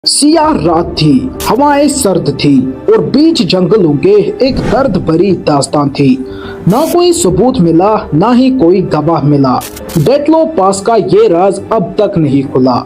सियाह रात थी, हवाएं सर्द थी और बीच जंगलों के एक दर्द भरी दास्तान थी। ना कोई सबूत मिला, ना ही कोई गवाह मिला। डेथलो पास का ये राज अब तक नहीं खुला।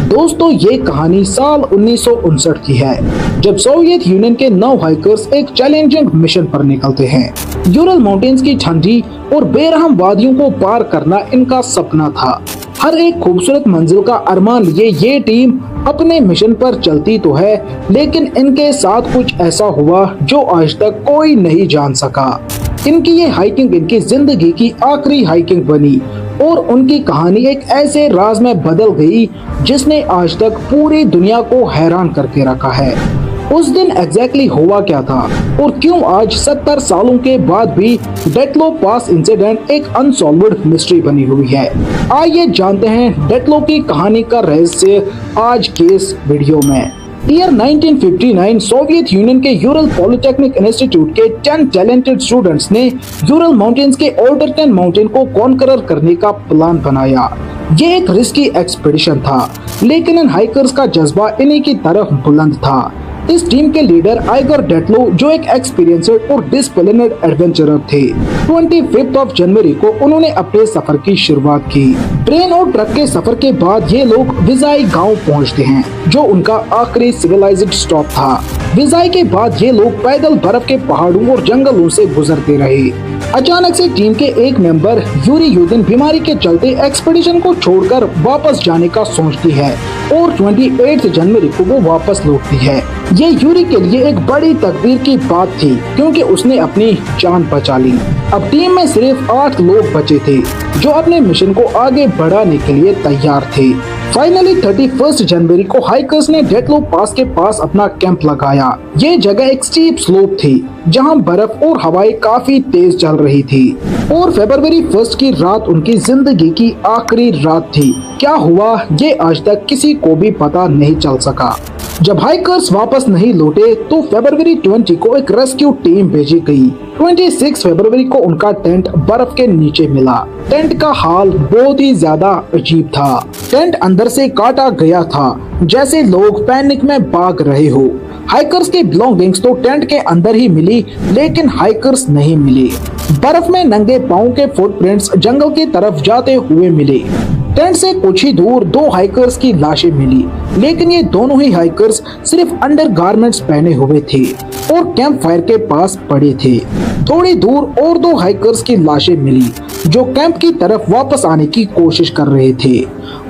दोस्तों, ये कहानी साल 1959 की है, जब सोवियत यूनियन के 9 हाइकर्स एक चैलेंजिंग मिशन पर निकलते हैं। यूरल माउंटेन्स की ठंडी और बेरहम वादियों को पार करना इनका सपना था। हर एक खूबसूरत मंजिल का अरमान लिए ये टीम अपने मिशन पर चलती तो है, लेकिन इनके साथ कुछ ऐसा हुआ जो आज तक कोई नहीं जान सका। इनकी ये हाइकिंग इनकी जिंदगी की आखिरी हाइकिंग बनी और उनकी कहानी एक ऐसे राज में बदल गई जिसने आज तक पूरी दुनिया को हैरान करके रखा है। उस दिन एग्जैक्टली हुआ क्या था और क्यों आज 70 सालों के बाद भी डेथलो पास इंसिडेंट एक अनसॉल्व्ड मिस्ट्री बनी हुई है। आइए जानते हैं डेथलो की कहानी का रहस्य आज के इस वीडियो में। ईयर 1959 सोवियत यूनियन के यूरल पॉलिटेक्निक इंस्टीट्यूट के 10 टैलेंटेड स्टूडेंट्स ने यूरल माउंटेन्स के ओल्डरटन माउंटेन को कॉन्करर करने का प्लान बनाया। ये एक रिस्की एक्सपीडिशन था, लेकिन इन हाइकर्स का जज्बा इन्हीं की तरफ बुलंद था। इस टीम के लीडर आइगर डेथलो, जो एक एक्सपीरियंस्ड और डिसिप्लिन्ड एडवेंचरर थे, 25 जनवरी को उन्होंने अपने सफर की शुरुआत की। ट्रेन और ट्रक के सफर के बाद ये लोग विजाई गांव पहुंचते हैं, जो उनका आखिरी सिविलाइज्ड स्टॉप था। विजाई के बाद ये लोग पैदल बर्फ के पहाड़ों और जंगलों से गुजरते रहे। अचानक से टीम के एक मेंबर यूरी यूदिन बीमारी के चलते एक्सपीडिशन को छोड़कर वापस जाने का सोचती है और 28 जनवरी को वो वापस लौटती है। ये यूरी के लिए एक बड़ी तकदीर की बात थी, क्योंकि उसने अपनी जान बचा ली। अब टीम में सिर्फ 8 लोग बचे थे, जो अपने मिशन को आगे बढ़ाने के लिए तैयार थे। फाइनली 31 जनवरी को हाइकर्स ने डेथलो पास के पास अपना कैंप लगाया। ये जगह एक स्टीप स्लोप थी, जहां बर्फ और हवाएं काफी तेज चल रही थी और फरवरी 1 की रात उनकी जिंदगी की आखिरी रात थी। क्या हुआ ये आज तक किसी को भी पता नहीं चल सका। जब हाइकर्स वापस नहीं लौटे तो फरवरी 20 को एक रेस्क्यू टीम भेजी गई। 26 फरवरी को उनका टेंट बर्फ के नीचे मिला। टेंट का हाल बहुत ही ज्यादा अजीब था। टेंट अंदर से काटा गया था, जैसे लोग पैनिक में भाग रहे हो। हाइकर्स की बिलोंगिंग्स तो टेंट के अंदर ही मिली, लेकिन हाइकर्स नहीं मिले। बर्फ में नंगे पाँव के फुटप्रिंट्स जंगल की तरफ जाते हुए मिले। टेंट से कुछ ही दूर 2 हाइकर्स की लाशें मिली, लेकिन ये दोनों ही हाइकर्स सिर्फ अंडरगारमेंट्स पहने हुए थे और कैंप फायर के पास पड़े थे। थोड़ी दूर और 2 हाइकर्स की लाशें मिली, जो कैंप की तरफ वापस आने की कोशिश कर रहे थे।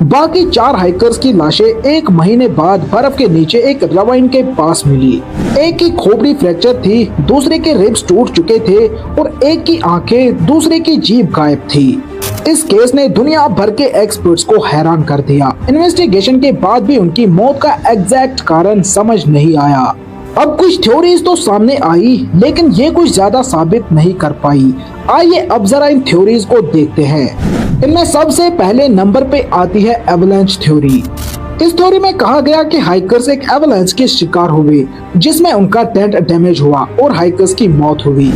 बाकी 4 हाइकर्स की लाशें 1 महीने बाद बर्फ के नीचे एक रवाइन के पास मिली। एक की खोपड़ी फ्रैक्चर थी, दूसरे के रिब्स टूट चुके थे और एक की आंखें, दूसरे की जीभ गायब थी। इस केस ने दुनिया भर के एक्सपर्ट्स को हैरान कर दिया। इन्वेस्टिगेशन के बाद भी उनकी मौत का एग्जैक्ट कारण समझ नहीं आया। अब कुछ थ्योरीज तो सामने आई, लेकिन ये कुछ ज्यादा साबित नहीं कर पाई। आइए अब जरा इन थ्योरीज को देखते हैं। इनमें सबसे पहले नंबर पे आती है एवलांच थ्योरी। इस थ्योरी में कहा गया कि हाइकर्स एक एवलांच के शिकार हुए, जिसमें उनका टेंट डैमेज हुआ और हाइकर्स की मौत हुई।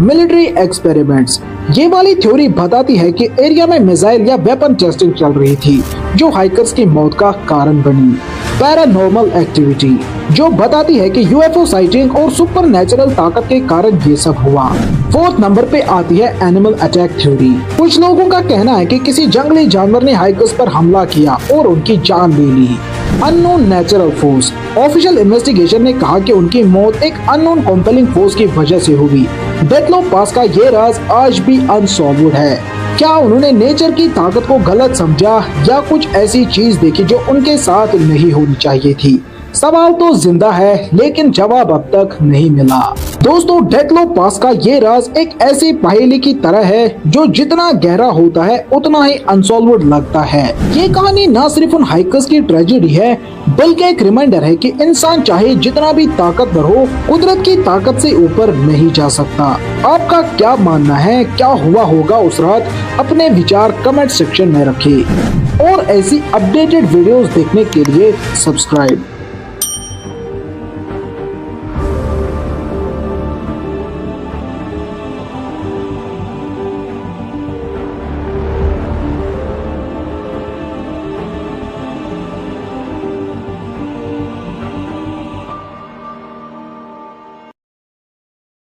मिलिट्री एक्सपेरिमेंट्स, ये वाली थ्योरी बताती है कि एरिया में मिसाइल या वेपन टेस्टिंग चल रही थी, जो हाइकर्स की मौत का कारण बनी। पैरानॉर्मल एक्टिविटी, जो बताती है कि यूएफओ साइटिंग और सुपरनैचुरल ताकत के कारण ये सब हुआ। 4th नंबर पे आती है एनिमल अटैक थ्योरी। कुछ लोगों का कहना है कि किसी जंगली जानवर ने हाइकर्स पर हमला किया और उनकी जान ले ली। Unknown natural force, official investigation ने कहा कि उनकी मौत एक अननोन कॉम्पेलिंग फोर्स की वजह से हुई। डेथलो पास का ये राज आज भी अनसॉल्व्ड है। क्या उन्होंने नेचर की ताकत को गलत समझा या कुछ ऐसी चीज देखी जो उनके साथ नहीं होनी चाहिए थी? सवाल तो जिंदा है, लेकिन जवाब अब तक नहीं मिला। दोस्तों, डेथलो पास का ये राज एक ऐसी पहेली की तरह है जो जितना गहरा होता है उतना ही अनसॉल्व्ड लगता है। ये कहानी न सिर्फ उन हाइकर्स की ट्रेजेडी है, बल्कि एक रिमाइंडर है कि इंसान चाहे जितना भी ताकतवर हो, कुदरत की ताकत से ऊपर नहीं जा सकता। आपका क्या मानना है, क्या हुआ होगा उस रात? अपने विचार कमेंट सेक्शन में रखें और ऐसी अपडेटेड वीडियोस देखने के लिए सब्सक्राइब